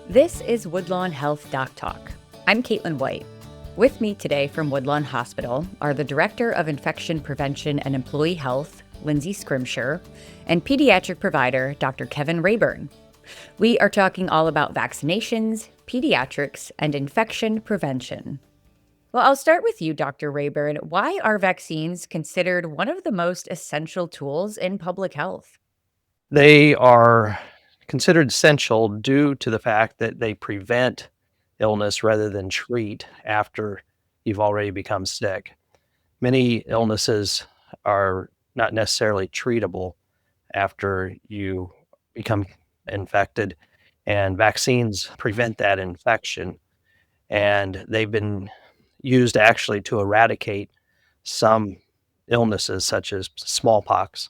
This is Woodlawn Health Doc Talk. I'm Caitlin White. With me today from Woodlawn Hospital are the Director of Infection Prevention and Employee Health, Lindsay Scrimshire, and pediatric provider, Dr. Kevin Rayburn. We are talking all about vaccinations, pediatrics, and infection prevention. Well, I'll start with you, Dr. Rayburn. Why are vaccines considered one of the most essential tools in public health? They are considered essential due to the fact that they prevent illness rather than treat after you've already become sick. Many illnesses are not necessarily treatable after you become infected, and vaccines prevent that infection. And they've been used actually to eradicate some illnesses, such as smallpox.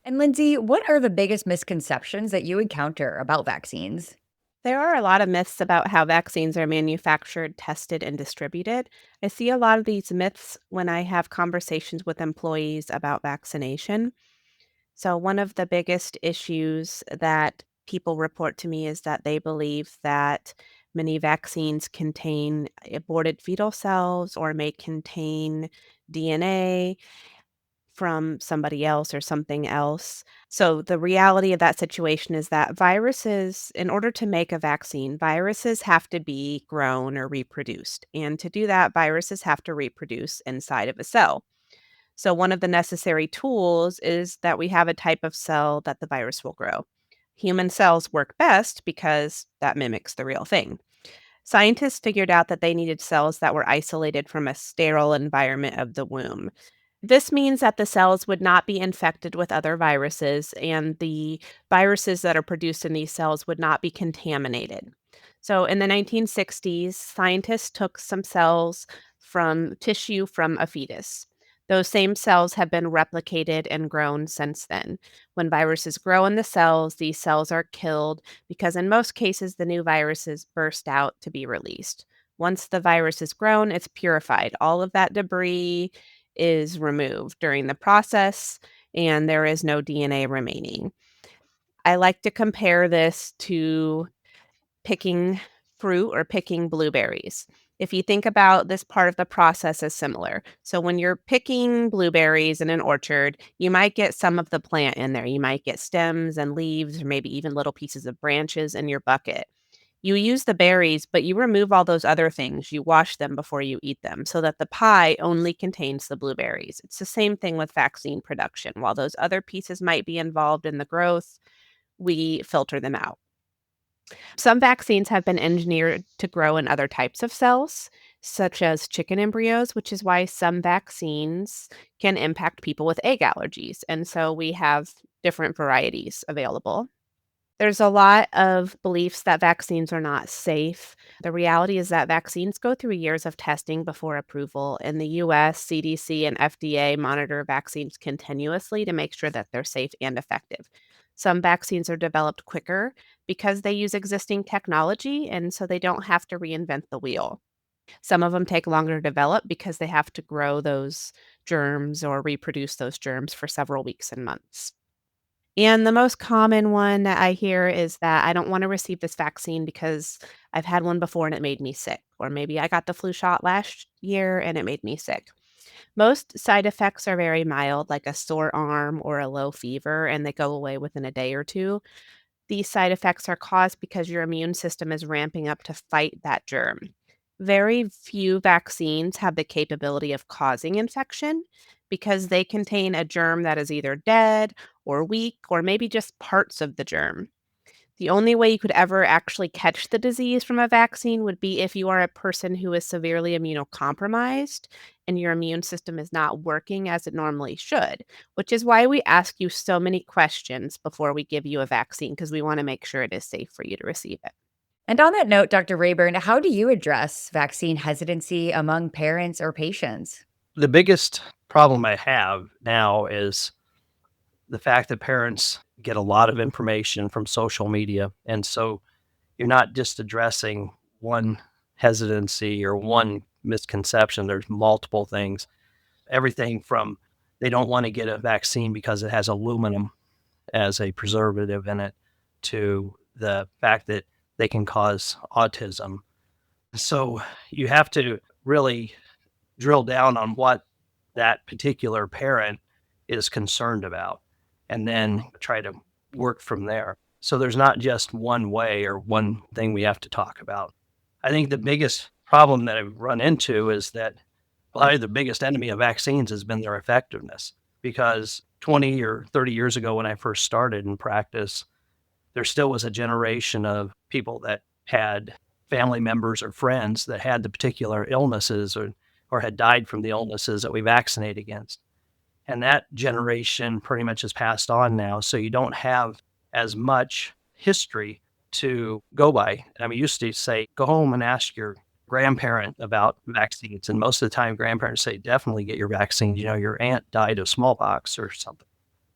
And Lindsay, what are the biggest misconceptions that you encounter about vaccines? There are a lot of myths about how vaccines are manufactured, tested, and distributed. I see a lot of these myths when I have conversations with employees about vaccination. So, one of the biggest issues that people report to me is that they believe that many vaccines contain aborted fetal cells or may contain DNA from somebody else or something else. So the reality of that situation is that viruses, in order to make a vaccine, viruses have to be grown or reproduced. And to do that, viruses have to reproduce inside of a cell. So one of the necessary tools is that we have a type of cell that the virus will grow. Human cells work best because that mimics the real thing. Scientists figured out that they needed cells that were isolated from a sterile environment of the womb. This means that the cells would not be infected with other viruses, and the viruses that are produced in these cells would not be contaminated. So, in the 1960s, scientists took some cells from tissue from a fetus. Those same cells have been replicated and grown since then. When viruses grow in the cells, these cells are killed because, in most cases, the new viruses burst out to be released. Once the virus is grown, it's purified. All of that debris is removed during the process, and there is no DNA remaining. I like to compare this to picking fruit or picking blueberries. If you think about this part of the process as similar. So when you're picking blueberries in an orchard, you might get some of the plant in there. You might get stems and leaves, or maybe even little pieces of branches in your bucket. You use the berries, but you remove all those other things. You wash them before you eat them so that the pie only contains the blueberries. It's the same thing with vaccine production. While those other pieces might be involved in the growth, we filter them out. Some vaccines have been engineered to grow in other types of cells, such as chicken embryos, which is why some vaccines can impact people with egg allergies. And so we have different varieties available. There's a lot of beliefs that vaccines are not safe. The reality is that vaccines go through years of testing before approval. In the US, CDC and FDA monitor vaccines continuously to make sure that they're safe and effective. Some vaccines are developed quicker because they use existing technology, and so they don't have to reinvent the wheel. Some of them take longer to develop because they have to grow those germs or reproduce those germs for several weeks and months. And the most common one that I hear is that I don't want to receive this vaccine because I've had one before and it made me sick. Or maybe I got the flu shot last year and it made me sick. Most side effects are very mild, like a sore arm or a low fever, and they go away within a day or two. These side effects are caused because your immune system is ramping up to fight that germ. Very few vaccines have the capability of causing infection because they contain a germ that is either dead or weak or maybe just parts of the germ. The only way you could ever actually catch the disease from a vaccine would be if you are a person who is severely immunocompromised and your immune system is not working as it normally should, which is why we ask you so many questions before we give you a vaccine because we want to make sure it is safe for you to receive it. And on that note, Dr. Rayburn, how do you address vaccine hesitancy among parents or patients? The biggest problem I have now is the fact that parents get a lot of information from social media. And so you're not just addressing one hesitancy or one misconception, there's multiple things. Everything from they don't want to get a vaccine because it has aluminum as a preservative in it, to the fact that they can cause autism. So you have to really drill down on what that particular parent is concerned about and then try to work from there. So there's not just one way or one thing we have to talk about. I think the biggest problem that I've run into is that probably the biggest enemy of vaccines has been their effectiveness, because 20 or 30 years ago when I first started in practice, there still was a generation of people that had family members or friends that had the particular illnesses or had died from the illnesses that we vaccinate against. And that generation pretty much has passed on now. So you don't have as much history to go by. I mean, you used to say, go home and ask your grandparent about vaccines. And most of the time, grandparents say, definitely get your vaccine. You know, your aunt died of smallpox or something.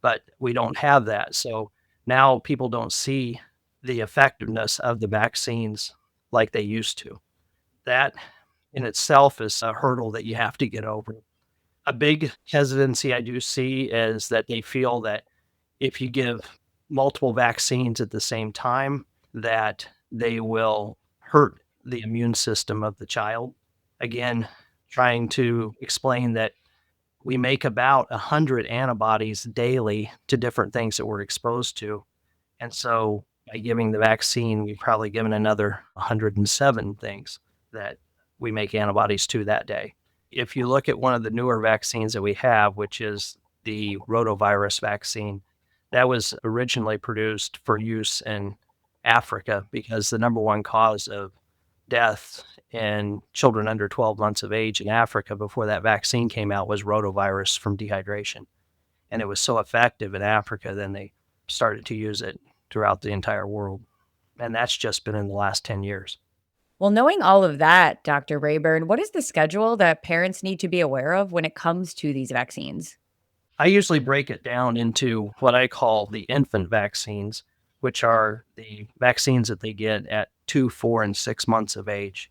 But we don't have that. So now people don't see the effectiveness of the vaccines like they used to. That in itself is a hurdle that you have to get over. A big hesitancy I do see is that they feel that if you give multiple vaccines at the same time, that they will hurt the immune system of the child. Again, trying to explain that we make about 100 antibodies daily to different things that we're exposed to. And so by giving the vaccine, we've probably given another 107 things that we make antibodies to that day. If you look at one of the newer vaccines that we have, which is the rotavirus vaccine, that was originally produced for use in Africa because the number one cause of death in children under 12 months of age in Africa before that vaccine came out was rotavirus from dehydration. And it was so effective in Africa, then they started to use it throughout the entire world. And that's just been in the last 10 years. Well, knowing all of that, Dr. Rayburn, what is the schedule that parents need to be aware of when it comes to these vaccines? I usually break it down into what I call the infant vaccines, which are the vaccines that they get at 2, 4, and 6 months of age.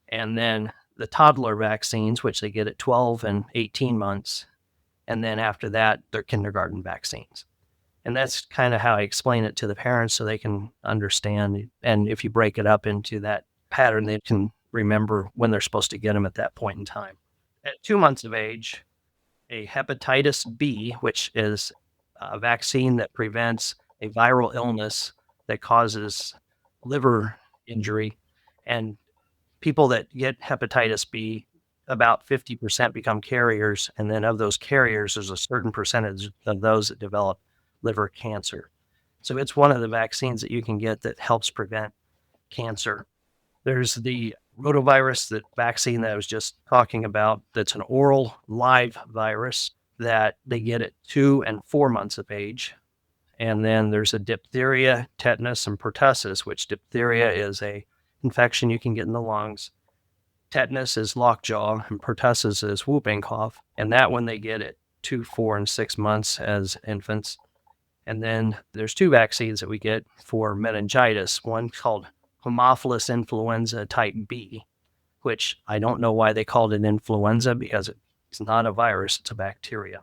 And then the toddler vaccines, which they get at 12 and 18 months. And then after that, they're kindergarten vaccines. And that's kind of how I explain it to the parents so they can understand. And if you break it up into that pattern, they can remember when they're supposed to get them at that point in time. At 2 months of age, a hepatitis B, which is a vaccine that prevents a viral illness that causes liver injury. And people that get hepatitis B, about 50% become carriers. And then of those carriers, there's a certain percentage of those that develop liver cancer. So it's one of the vaccines that you can get that helps prevent cancer. There's the rotavirus, that vaccine that I was just talking about, that's an oral live virus that they get at 2 and 4 months of age. And then there's a diphtheria, tetanus, and pertussis, which diphtheria is a infection you can get in the lungs. Tetanus is lockjaw, and pertussis is whooping cough. And that one they get at 2, 4, and 6 months as infants. And then there's 2 vaccines that we get for meningitis, one called Haemophilus influenza type B, which I don't know why they called it influenza because it's not a virus, it's a bacteria.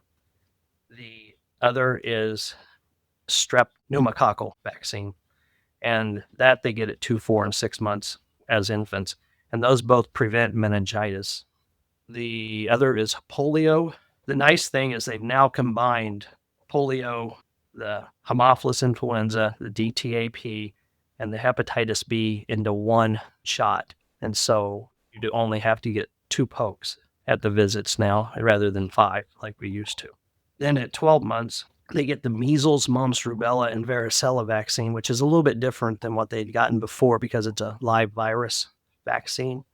The other is strep pneumococcal vaccine, and that they get at 2, 4, and 6 months as infants, and those both prevent meningitis. The other is polio. The nice thing is they've now combined polio, the Haemophilus influenza, the DTaP, and the hepatitis B into one shot. And so you do only have to get 2 pokes at the visits now rather than 5 like we used to. Then at 12 months, they get the measles, mumps, rubella, and varicella vaccine, which is a little bit different than what they'd gotten before because it's a live virus vaccine.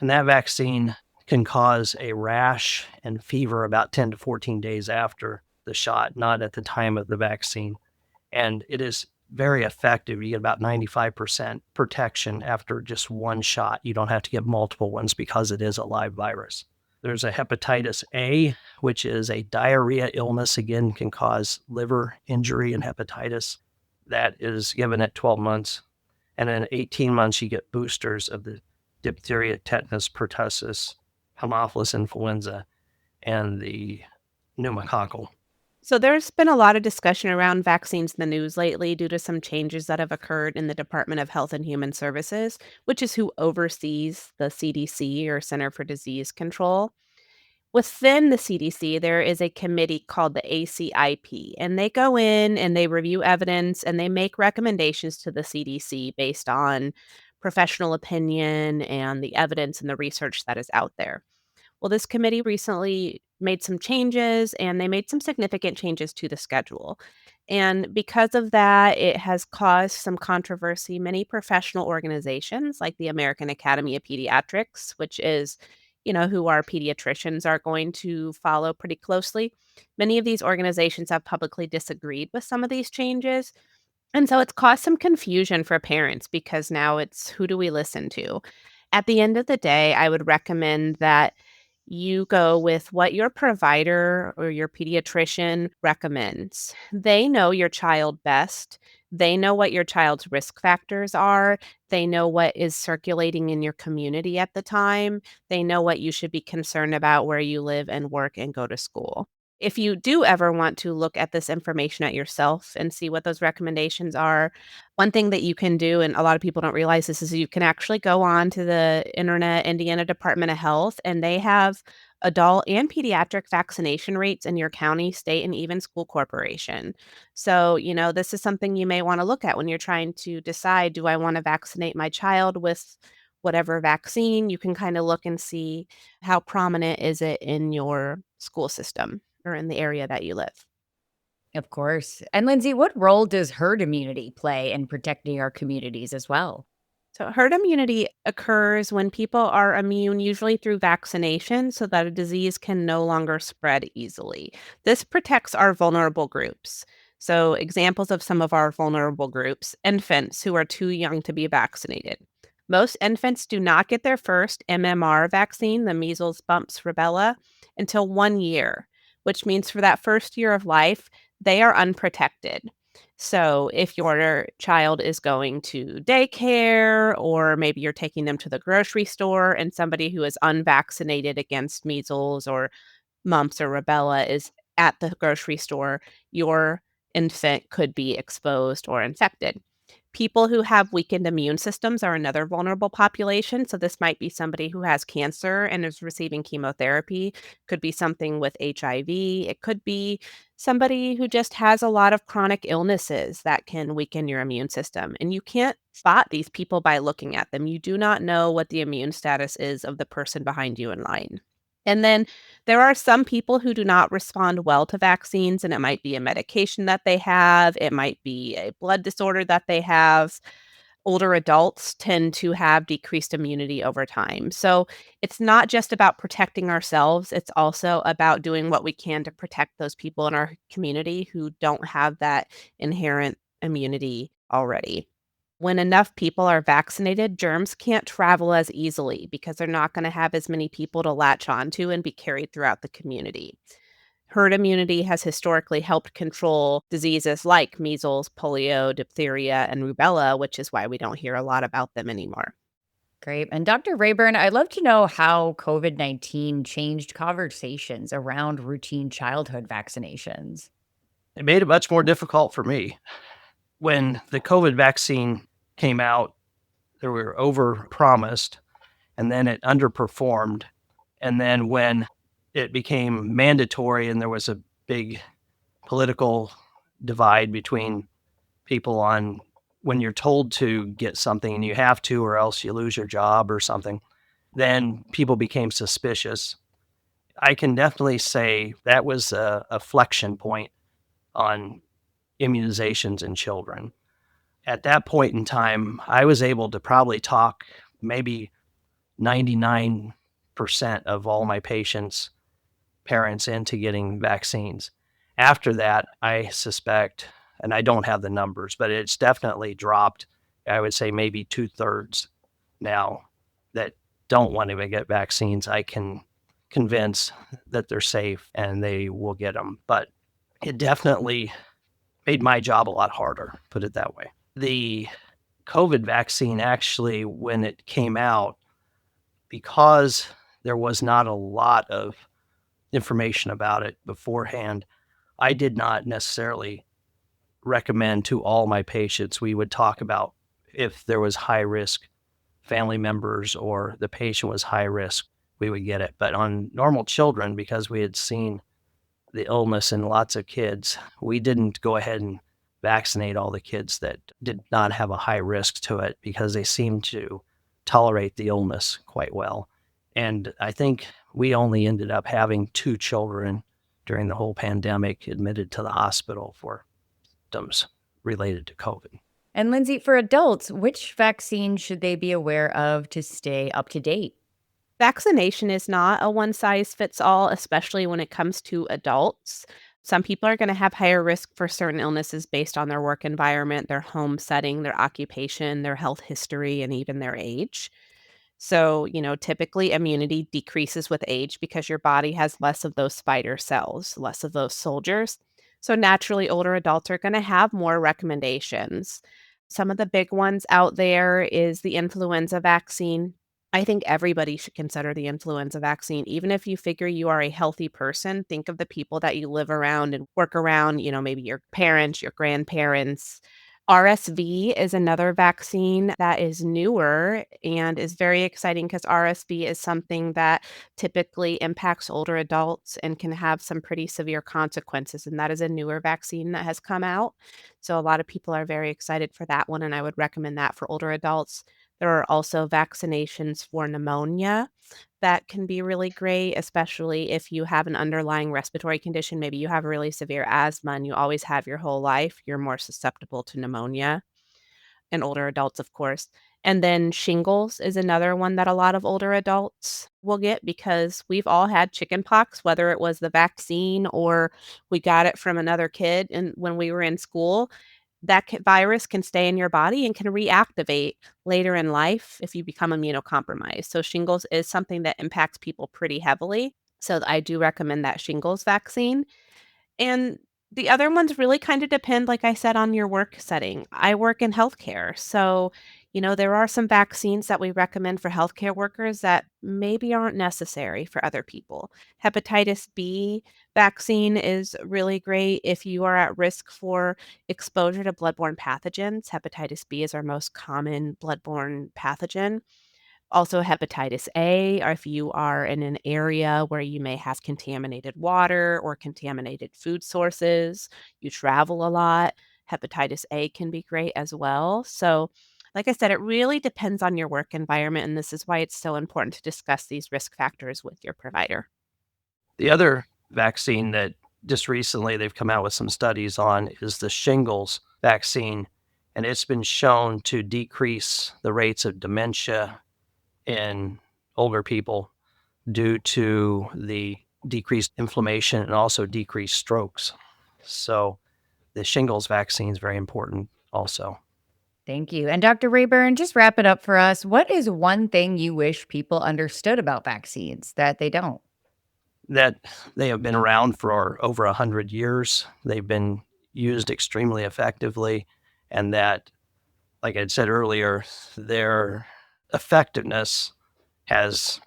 And that vaccine can cause a rash and fever about 10 to 14 days after the shot, not at the time of the vaccine. And it is very effective. You get about 95% protection after just one shot. You don't have to get multiple ones because it is a live virus. There's a hepatitis A, which is a diarrhea illness, again, can cause liver injury and hepatitis. That is given at 12 months. And then at 18 months, you get boosters of the diphtheria, tetanus, pertussis, Haemophilus influenza, and the pneumococcal. So there's been a lot of discussion around vaccines in the news lately due to some changes that have occurred in the Department of Health and Human Services, which is who oversees the CDC or Center for Disease Control. Within the CDC, there is a committee called the ACIP, and they go in and they review evidence and they make recommendations to the CDC based on professional opinion and the evidence and the research that is out there. Well, this committee recently made some changes and they made some significant changes to the schedule. And because of that, it has caused some controversy. Many professional organizations, like the American Academy of Pediatrics, which is, who our pediatricians are going to follow pretty closely. Many of these organizations have publicly disagreed with some of these changes. And so it's caused some confusion for parents because now it's who do we listen to? At the end of the day, I would recommend that you go with what your provider or your pediatrician recommends. They know your child best. They know what your child's risk factors are. They know what is circulating in your community at the time. They know what you should be concerned about where you live and work and go to school. If you do ever want to look at this information at yourself and see what those recommendations are, one thing that you can do, and a lot of people don't realize this, is you can actually go on to the internet, Indiana Department of Health, and they have adult and pediatric vaccination rates in your county, state, and even school corporation. So, this is something you may want to look at when you're trying to decide, do I want to vaccinate my child with whatever vaccine? You can kind of look and see how prominent is it in your school system or in the area that you live. Of course. And Lindsay, what role does herd immunity play in protecting our communities as well? So, herd immunity occurs when people are immune, usually through vaccination, so that a disease can no longer spread easily. This protects our vulnerable groups. So, examples of some of our vulnerable groups: infants who are too young to be vaccinated. Most infants do not get their first MMR vaccine, the measles, mumps, rubella, until 1 year, which means for that first year of life, they are unprotected. So, if your child is going to daycare, or maybe you're taking them to the grocery store, and somebody who is unvaccinated against measles or mumps or rubella is at the grocery store, your infant could be exposed or infected. People who have weakened immune systems are another vulnerable population. So, this might be somebody who has cancer and is receiving chemotherapy, could be something with HIV, it could be somebody who just has a lot of chronic illnesses that can weaken your immune system. And you can't spot these people by looking at them. You do not know what the immune status is of the person behind you in line. And then there are some people who do not respond well to vaccines, and it might be a medication that they have, it might be a blood disorder that they have. Older adults tend to have decreased immunity over time. So it's not just about protecting ourselves, it's also about doing what we can to protect those people in our community who don't have that inherent immunity already. When enough people are vaccinated, germs can't travel as easily because they're not going to have as many people to latch onto and be carried throughout the community. Herd immunity has historically helped control diseases like measles, polio, diphtheria, and rubella, which is why we don't hear a lot about them anymore. Great. And Dr. Rayburn, I'd love to know how COVID-19 changed conversations around routine childhood vaccinations. It made it much more difficult for me. When the COVID vaccine came out, they were overpromised and then it underperformed. And then when it became mandatory and there was a big political divide between people on when you're told to get something and you have to, or else you lose your job or something, then people became suspicious. I can definitely say that was a flexion point on immunizations in children. At that point in time, I was able to probably talk maybe 99% of all my patients' parents into getting vaccines. After that, I suspect, and I don't have the numbers, but it's definitely dropped. I would say maybe 2/3 now that don't want to get vaccines. I can convince that they're safe and they will get them. But it definitely made my job a lot harder, put it that way. The COVID vaccine actually, when it came out, because there was not a lot of information about it beforehand, I did not necessarily recommend to all my patients. We would talk about if there was high risk family members or the patient was high risk, we would get it. But on normal children, because we had seen the illness in lots of kids, we didn't go ahead and vaccinate all the kids that did not have a high risk to it because they seemed to tolerate the illness quite well. And I think we only ended up having 2 children during the whole pandemic admitted to the hospital for symptoms related to COVID. And Lindsay, for adults, which vaccine should they be aware of to stay up to date? Vaccination is not a one size fits all, especially when it comes to adults. Some people are going to have higher risk for certain illnesses based on their work environment, their home setting, their occupation, their health history, and even their age. So, typically immunity decreases with age because your body has less of those spider cells, less of those soldiers. So, naturally, older adults are going to have more recommendations. Some of the big ones out there is the influenza vaccine. I think everybody should consider the influenza vaccine. Even if you figure you are a healthy person, think of the people that you live around and work around, maybe your parents, your grandparents. RSV is another vaccine that is newer and is very exciting because RSV is something that typically impacts older adults and can have some pretty severe consequences. And that is a newer vaccine that has come out. So a lot of people are very excited for that one, and I would recommend that for older adults. There are also vaccinations for pneumonia that can be really great, especially if you have an underlying respiratory condition. Maybe you have really severe asthma and you always have your whole life. You're more susceptible to pneumonia in older adults, of course. And then shingles is another one that a lot of older adults will get because we've all had chickenpox, whether it was the vaccine or we got it from another kid and when we were in school. That virus can stay in your body and can reactivate later in life if you become immunocompromised. So shingles is something that impacts people pretty heavily. So I do recommend that shingles vaccine. And the other ones really kind of depend, like I said, on your work setting. I work in healthcare. So, there are some vaccines that we recommend for healthcare workers that maybe aren't necessary for other people. Hepatitis B vaccine is really great if you are at risk for exposure to bloodborne pathogens. Hepatitis B is our most common bloodborne pathogen. Also hepatitis A, or if you are in an area where you may have contaminated water or contaminated food sources, you travel a lot, hepatitis A can be great as well. So, like I said, it really depends on your work environment, and this is why it's so important to discuss these risk factors with your provider. The other vaccine that just recently they've come out with some studies on is the shingles vaccine, and it's been shown to decrease the rates of dementia in older people due to the decreased inflammation and also decreased strokes. So the shingles vaccine is very important also. Thank you. And Dr. Rayburn, just wrap it up for us. What is one thing you wish people understood about vaccines that they don't? That they have been around for over 100 years. They've been used extremely effectively, and that, like I said earlier, their effectiveness has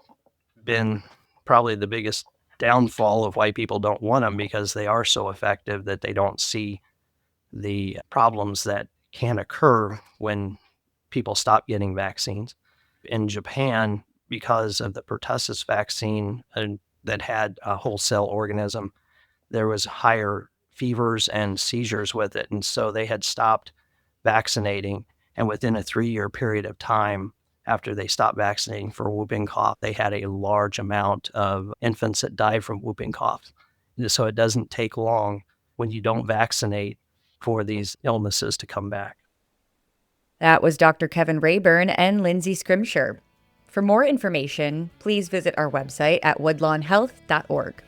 been probably the biggest downfall of why people don't want them, because they are so effective that they don't see the problems that can occur when people stop getting vaccines. In Japan, because of the pertussis vaccine that had a whole cell organism, there was higher fevers and seizures with it. And so they had stopped vaccinating. And within a 3-year period of time, after they stopped vaccinating for whooping cough, they had a large amount of infants that died from whooping cough. So it doesn't take long when you don't vaccinate for these illnesses to come back. That was Dr. Kevin Rayburn and Lindsay Scrimshire. For more information, please visit our website at woodlawnhealth.org.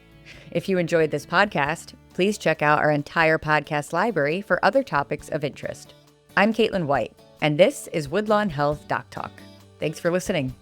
If you enjoyed this podcast, please check out our entire podcast library for other topics of interest. I'm Caitlin White, and this is Woodlawn Health Doc Talk. Thanks for listening.